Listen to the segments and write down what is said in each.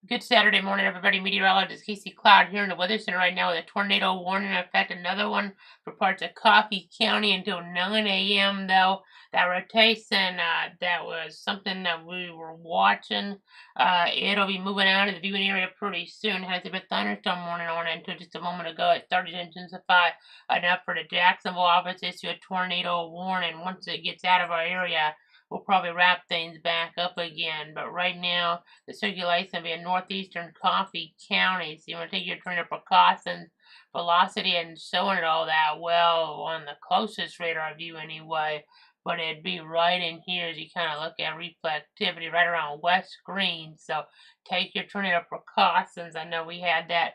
Good Saturday morning, everybody. Meteorologist Casey Cloud here in the Weather Center right now with a tornado warning. In effect, another one for parts of Coffee County until 9 a.m. though. That rotation, that was something that we were watching. It'll be moving out of the viewing area pretty soon. Has a bit thunderstorm warning on it until just a moment ago. It started to intensify enough for the Jacksonville office to issue a tornado warning. Once it gets out of our area, we'll probably wrap things back up again. But right now, the circulation will be in northeastern Coffee County. So you want to take your tornado precautions, velocity, and showing it all that well on the closest radar view anyway. But it'd be right in here as you kind of look at reflectivity right around West Green. So take your tornado precautions. I know we had that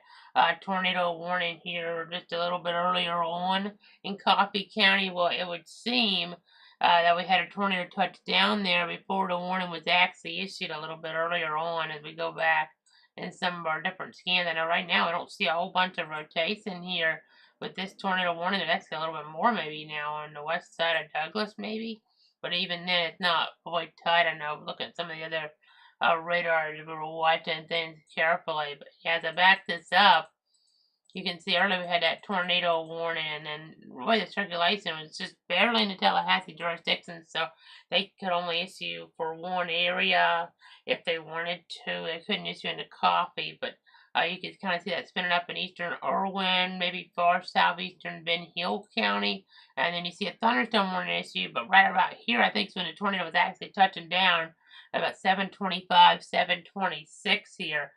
tornado warning here just a little bit earlier on in Coffee County. Well, it would seem that we had a tornado touch down there before the warning was actually issued a little bit earlier on as we go back in some of our different scans. I know right now I don't see a whole bunch of rotation here with this tornado warning. There's actually a little bit more maybe now on the west side of Douglas maybe. But even then it's not quite tight. I know look at some of the other radars. We were watching things carefully. But as I back this up, you can see earlier we had that tornado warning, and then really the circulation was just barely in the Tallahassee jurisdiction, so they could only issue for one area if they wanted to. They couldn't issue in the Coffee, but you can kind of see that spinning up in eastern Irwin, maybe far southeastern Ben Hill County, and then you see a thunderstorm warning issue, but right about here, I think is when the tornado was actually touching down, about 7:25, 7:26 here.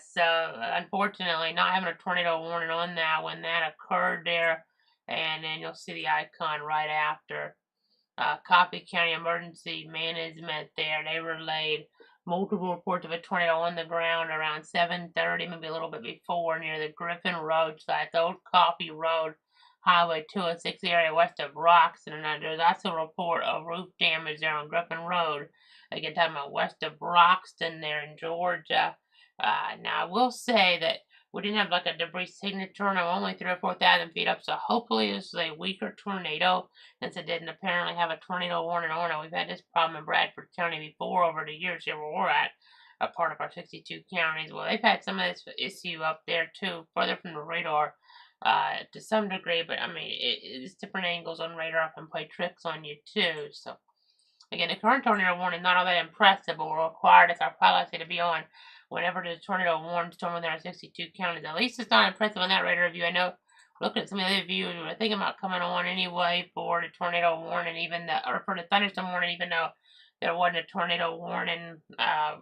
So unfortunately, not having a tornado warning on that when that occurred there, and then you'll see the icon right after. Coffee County Emergency Management there, they relayed multiple reports of a tornado on the ground around 7:30, maybe a little bit before, near the Griffin Road site, the old Coffee Road, Highway 206 area west of Roxton. And there's also a report of roof damage there on Griffin Road. Again, talking about west of Roxton there in Georgia. Now, I will say that we didn't have like a debris signature, and I'm only 3,000 or 4,000 feet up, so hopefully this is a weaker tornado since it didn't apparently have a tornado warning on it. We've had this problem in Bradford County before over the years here where we're at, a part of our 62 counties. Well, they've had some of this issue up there too, further from the radar to some degree, but I mean, it's different angles on radar can play tricks on you too, so. Again, the current tornado warning is not all that impressive, but we're required as our policy to be on whenever there's a tornado warning storm within our 62 counties. At least it's not impressive on that radar view. I know looking at some of the other views, we were thinking about coming on anyway for the tornado warning, or for the thunderstorm warning, even though there wasn't a tornado warning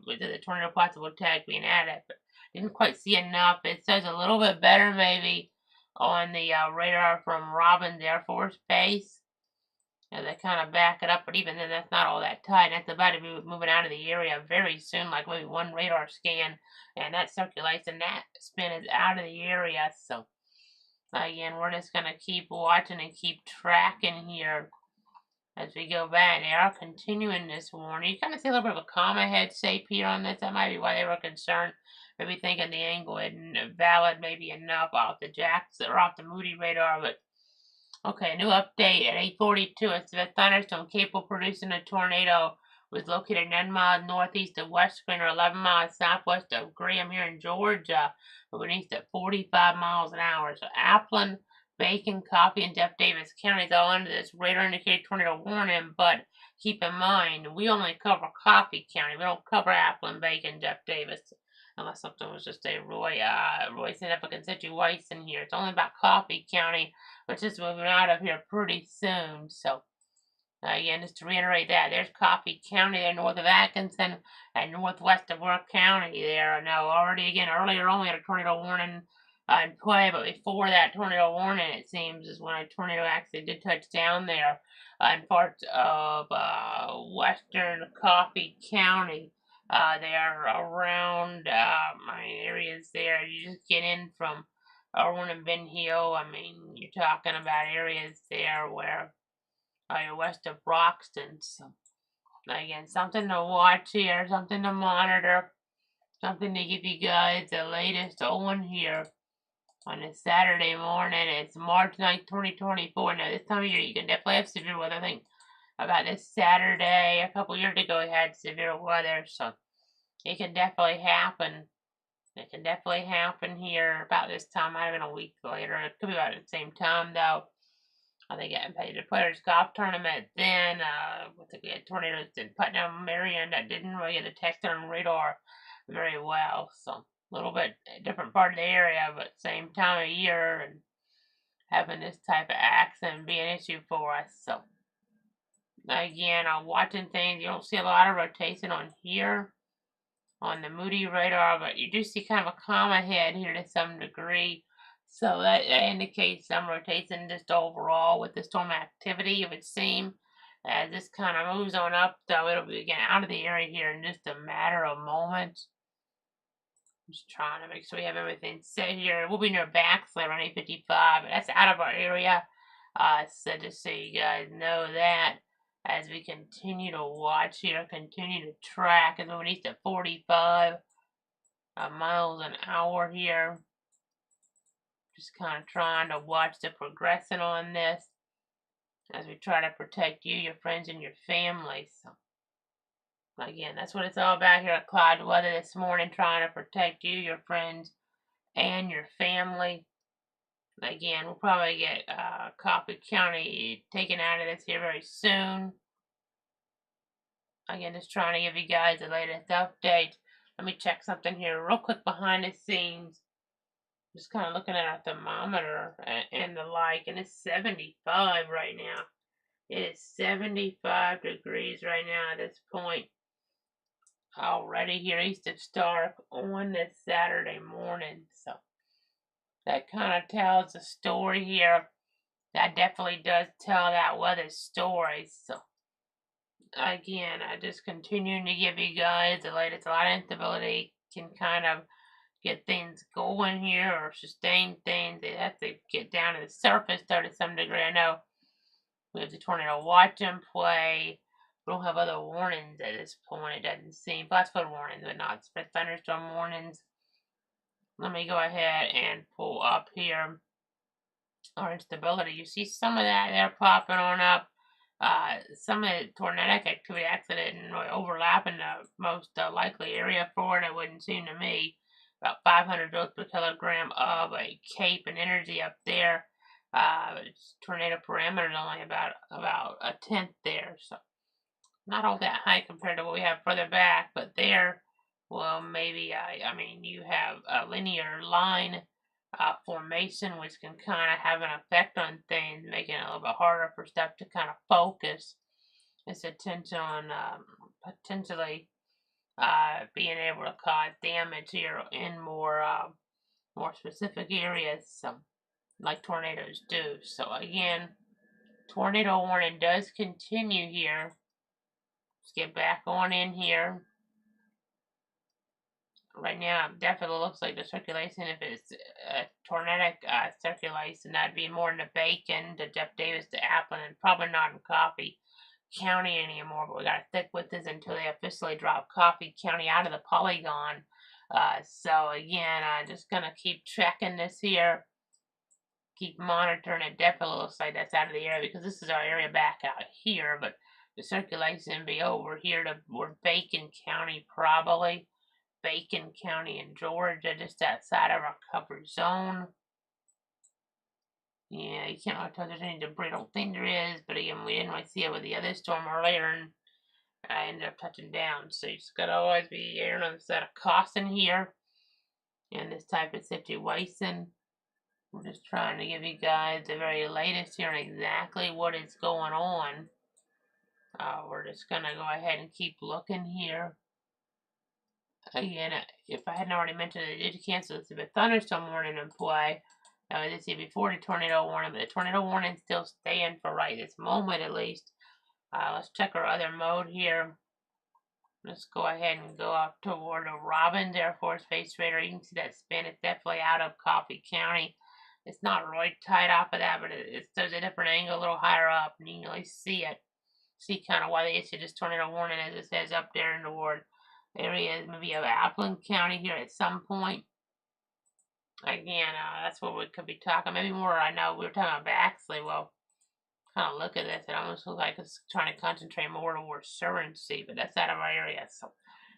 with the tornado possible tag being added. But didn't quite see enough. It says a little bit better maybe on the radar from Robins Air Force Base. They kind of back it up, but even then, that's not all that tight. That's about to be moving out of the area very soon, like maybe one radar scan, and that circulation, that spin is out of the area. So, again, we're just going to keep watching and keep tracking here as we go back. They are continuing this warning. You kind of see a little bit of a comma head shape here on this. That might be why they were concerned. Maybe thinking the angle isn't valid, maybe enough off the Jackson or off the Moody radar, but. Okay, new update at 8:42. It's the thunderstorm capable of producing a tornado was located 9 miles northeast of West Green or 11 miles southwest of Graham here in Georgia, moving east at 45 miles an hour. So Applin, Bacon, Coffee, and Jeff Davis counties all under this radar indicated tornado warning, but keep in mind, we only cover Coffee County. We don't cover Applin, Bacon, Jeff Davis. Unless something was just a Roy significant situation here. It's only about Coffee County, which is moving out of here pretty soon. So, again, just to reiterate that, there's Coffee County there north of Atkinson and northwest of Worth County there. Now, already, again, earlier only had a tornado warning in play, but before that tornado warning, it seems, is when a tornado actually did touch down there in parts of western Coffee County. They are around my areas there. You just get in from Irwin and Ben Hill. I mean, you're talking about areas there where you're west of Broxton. So, again, something to watch here, something to monitor, something to give you guys the latest on here on a Saturday morning. It's March 9th, 2024. Now, this time of year, you can definitely have severe weather. I think about this Saturday, a couple years ago, we had severe weather, so it can definitely happen It can definitely happen here about this time. Might have been a week later. It could be about the same time though. I think getting paid to Players Golf Tournament. Then with the tornadoes in Putnam, Marion, that didn't really get detected on radar very well. So a little bit different part of the area, but same time of year, and having this type of accident be an issue for us. So again, I'm watching things. You don't see a lot of rotation on here on the Moody radar, but you do see kind of a calm ahead here to some degree. So that indicates some rotation just overall with the storm activity, it would seem. As this kind of moves on up, though, it'll be getting out of the area here in just a matter of moments. Just trying to make sure we have everything set here. We'll be near backslide around 8:55, but that's out of our area. So just so you guys know that as we continue to watch here, continue to track, as we reach at 45 miles an hour here. Just kind of trying to watch the progression on this as we try to protect you, your friends, and your family. So again, that's what it's all about here at Cloud Weather this morning, trying to protect you, your friends, and your family. Again, we'll probably get Coffee County taken out of this here very soon. Again, just trying to give you guys the latest update. Let me check something here real quick behind the scenes. Just kind of looking at our thermometer and the like, and it's 75 right now. It is 75 degrees right now at this point. Already here east of Stark on this Saturday morning. So that kind of tells the story here. That definitely does tell that weather story. So again, I just continuing to give you guys the latest. A lot of instability can kind of get things going here or sustain things. They have to get down to the surface though to some degree. I know we have the tornado watch in play. We don't have other warnings at this point. It doesn't seem. Flash flood warnings, but not thunderstorm warnings. Let me go ahead and pull up here our instability. You see some of that there popping on up. Some of the tornadic activity actually didn't really overlap in the most likely area for it. It wouldn't seem to me. About 500 joules per kilogram of a cape and energy up there. Tornado parameter is only about a tenth there, so not all that high compared to what we have further back. But there, well, maybe I mean you have a linear line formation, which can kind of have an effect on things, making it a little bit harder for stuff to kind of focus its attention on potentially being able to cause damage here in more specific areas, like tornadoes do. So again, tornado warning does continue here. Let's get back on in here. Right now, it definitely looks like the circulation, if it's tornadic circulation, that'd be more in the Bacon, to Jeff Davis, to Appleton, and probably not in Coffee County anymore. But we gotta stick with this until they officially drop Coffee County out of the polygon. So again, I'm just gonna keep tracking this here, keep monitoring. It definitely looks like that's out of the area because this is our area back out here, but the circulation be over here to where Bacon County probably. Bacon County in Georgia, just outside of our coverage zone. Yeah, you can't really tell there's any debris. I don't think there is, but again, we didn't really see it with the other storm earlier, and I ended up touching down. So you just gotta always be erring on the side of caution here in this type of situation. I'm just trying to give you guys the very latest here on exactly what is going on. We're just gonna go ahead and keep looking here. Again, if I hadn't already mentioned it, did cancel the thunderstorm warning in play. I did see before the tornado warning, but the tornado warning is still staying for right this moment at least. Let's check our other mode here. Let's go ahead and go up toward the Robbins Air Force Base radar. You can see that spin. It's definitely out of Coffee County. It's not really tight off of that, but there's a different angle a little higher up, and you can really see it. See kind of why they issued this tornado warning, as it says up there in the ward areas, maybe of Appleton County here at some point. Again, that's what we could be talking. Maybe more. I know we were talking about Baxley. Well, kind of look at this. It almost looks like it's trying to concentrate more towards Surrency, but that's out of our area. So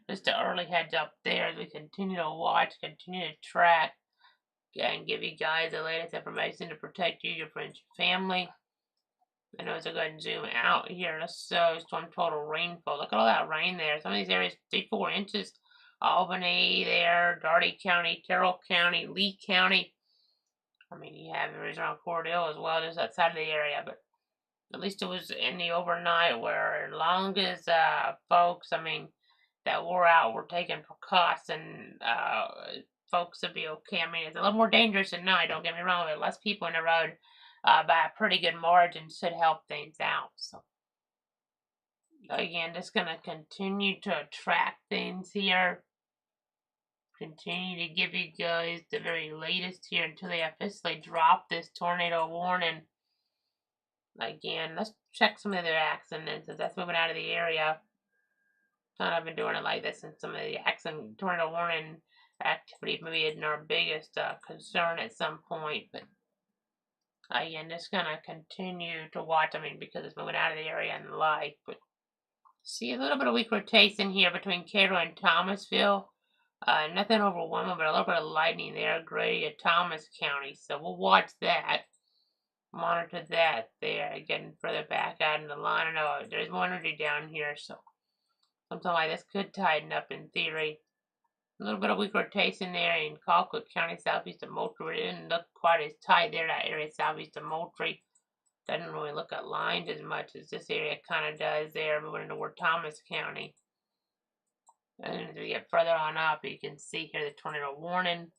just an early heads up there as we continue to watch, continue to track, and give you guys the latest information to protect you, your friends, your family. I know, so go ahead and zoom out here. Let's storm total rainfall. Look at all that rain there. Some of these areas, 3-4 inches. Albany there, Dougherty County, Carroll County, Lee County. I mean, you have areas around Cordell as well, just outside of the area, but at least it was in the overnight where as long as folks, I mean, that were out were taking precaution, folks would be okay. I mean, it's a little more dangerous at night, don't get me wrong, but less people on the road by a pretty good margin should help things out. So, again, just going to continue to track things here. Continue to give you guys the very latest here until they officially drop this tornado warning. Again, let's check some of their accidents since that's moving out of the area. I've been doing it like this since some of the accident tornado warning activity maybe isn't our biggest concern at some point, but again, just gonna continue to watch. I mean, because it's moving out of the area and the like, but see a little bit of weak rotation here between Cairo and Thomasville. Nothing overwhelming, but a little bit of lightning there, Grady at Thomas County. So we'll watch that, monitor that there, getting further back out in the line. I know there's more energy down here, so something like this could tighten up in theory. A little bit of weak rotation there in Colquitt County, southeast of Moultrie. It didn't look quite as tight there, that area southeast of Moultrie. Doesn't really look aligned as much as this area kind of does there, moving into Ward Thomas County. And as we get further on up, you can see here the tornado warning.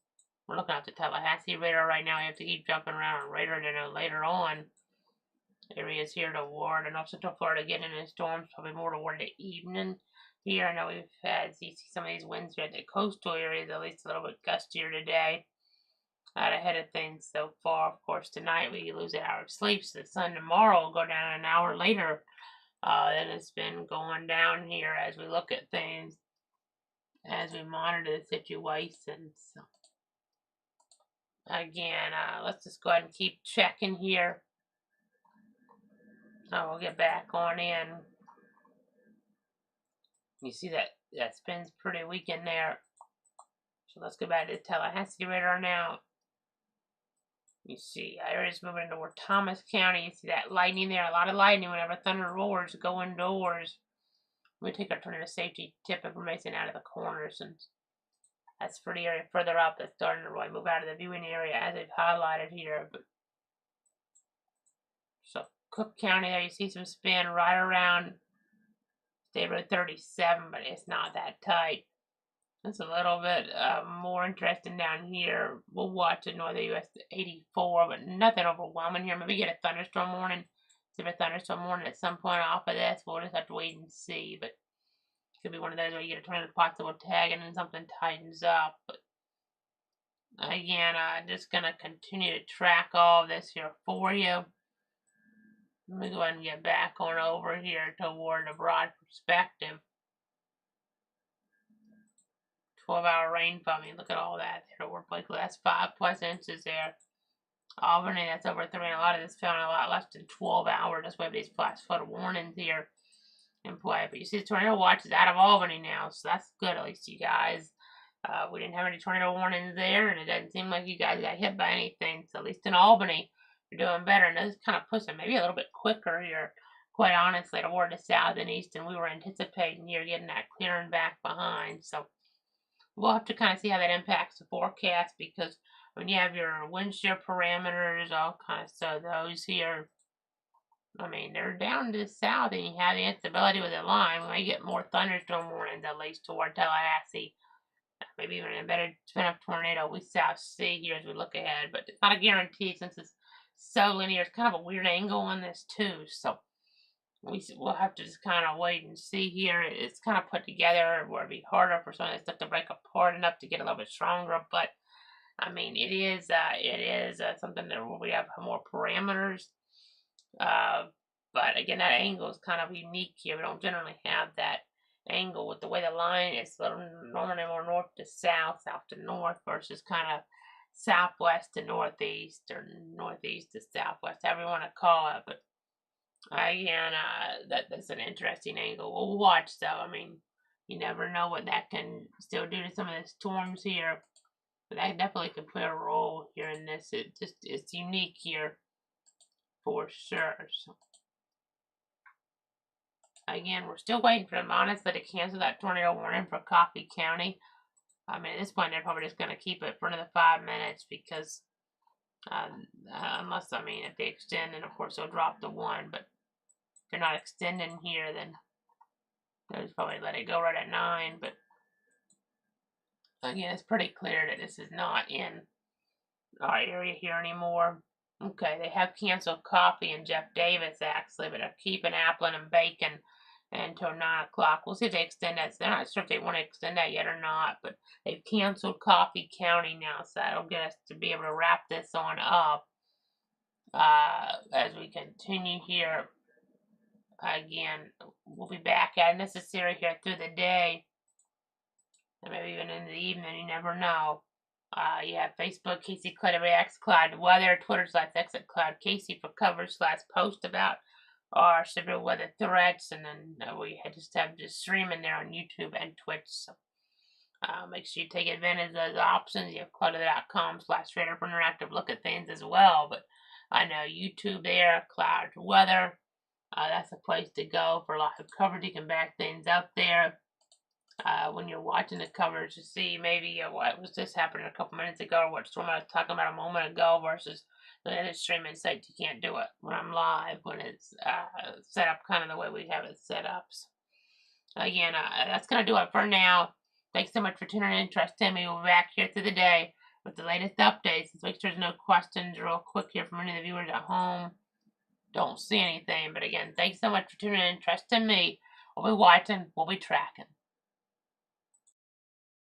We're looking at the Tallahassee radar right now. You have to keep jumping around on radar to know later on. Areas here to Ward and also Central Florida getting into storms, probably more toward the evening. Here, I know we've had, you see some of these winds here at the coastal areas, at least a little bit gustier today. Out ahead of things so far. Of course, tonight we lose an hour of sleep, so the sun tomorrow will go down an hour later than it's been going down here as we look at things, as we monitor the situation. So, again, let's just go ahead and keep checking here. We'll get back on in. You see that spin's pretty weak in there. So let's go back to the Tallahassee radar now. You see areas moving toward Thomas County. You see that lightning there. A lot of lightning whenever thunder roars. Go indoors. We take our tornado safety tip information out of the corners, and that's for the area further up that's starting to really move out of the viewing area as it's highlighted here. But so Cook County there, you see some spin right around State Road 37, but it's not that tight. It's a little bit more interesting down here. We'll watch the northern US 84, but nothing overwhelming here. Maybe get a thunderstorm warning. See if a thunderstorm warning at some point off of this. We'll just have to wait and see. But it could be one of those where you get a tornado possible tag and then something tightens up. But again, I'm just going to continue to track all of this here for you. Let me go ahead and get back on over here toward the broad perspective. 12-hour rainfall. I mean, look at all that there. We're like, that's 5+ inches there. Albany, that's over 3, and a lot of this fell in a lot less than 12 hours. That's why these flash flood warnings here in play. But you see, the tornado watch is out of Albany now, so that's good, at least, you guys. We didn't have any tornado warnings there, and it doesn't seem like you guys got hit by anything. So at least in Albany, you're doing better. And this is kind of pushing maybe a little bit quicker here, quite honestly, toward the south and east. And we were anticipating here getting that clearing back behind. So we'll have to kind of see how that impacts the forecast, because when you have your wind shear parameters, all kinds of those here, I mean, they're down to the south, and you have the instability with the line. We may get more thunderstorm warnings, at least toward Tallahassee. Maybe even a better spin-off tornado we south see here as we look ahead, but it's not a guarantee since it's so linear. It's kind of a weird angle on this too, so we'll have to just kind of wait and see here. It's kind of put together where it'd be harder for some of this stuff to break apart enough to get a little bit stronger, but I mean, it is something that we have more parameters. But again, that angle is kind of unique here. We don't generally have that angle with the way the line is normally more north to south, south to north, versus kind of southwest to northeast, or northeast to southwest, however you want to call it. But again, that's an interesting angle. We'll watch though. I mean, you never know what that can still do to some of the storms here. But that definitely could play a role here in this. It's unique here for sure. So again, we're still waiting for them, honestly, to cancel that tornado warning for Coffee County. I mean, at this point, they're probably just going to keep it for another 5 minutes because, unless, I mean, if they extend, then of course they'll drop the 1. But if they're not extending here, then they'll just probably let it go right at 9. But again, it's pretty clear that this is not in our area here anymore. Okay, they have canceled Coffee and Jeff Davis, actually, but they're keeping Applin and Bacon until 9 o'clock. We'll see if they extend that. So they're not sure if they want to extend that yet or not, but they've canceled Coffee County now, so that'll get us to be able to wrap this on up as we continue here. Again, we'll be back at necessary here through the day, and maybe even in the evening, you never know. Yeah, Facebook, Casey Cloud Reacts Cloud Weather, Twitter /Exit Cloud Casey for coverage /post about our severe weather threats, and then we just have just streaming there on YouTube and Twitch. So make sure you take advantage of those options. You have cloud.com/radar for interactive look at things as well. But I know YouTube there, Cloud Weather, that's a place to go for lots of coverage. You can back things up there. When you're watching the coverage to see maybe what was just happening a couple minutes ago, or what storm I was talking about a moment ago, versus the other streaming sites. You can't do it when I'm live, when it's set up kind of the way we have it set up. So, again, that's going to do it for now. Thanks so much for tuning in. Trust me, we'll be back here through the day with the latest updates. Let's make sure there's no questions real quick here from any of the viewers at home. Don't see anything. But again, thanks so much for tuning in. Trust in me. We'll be watching. We'll be tracking.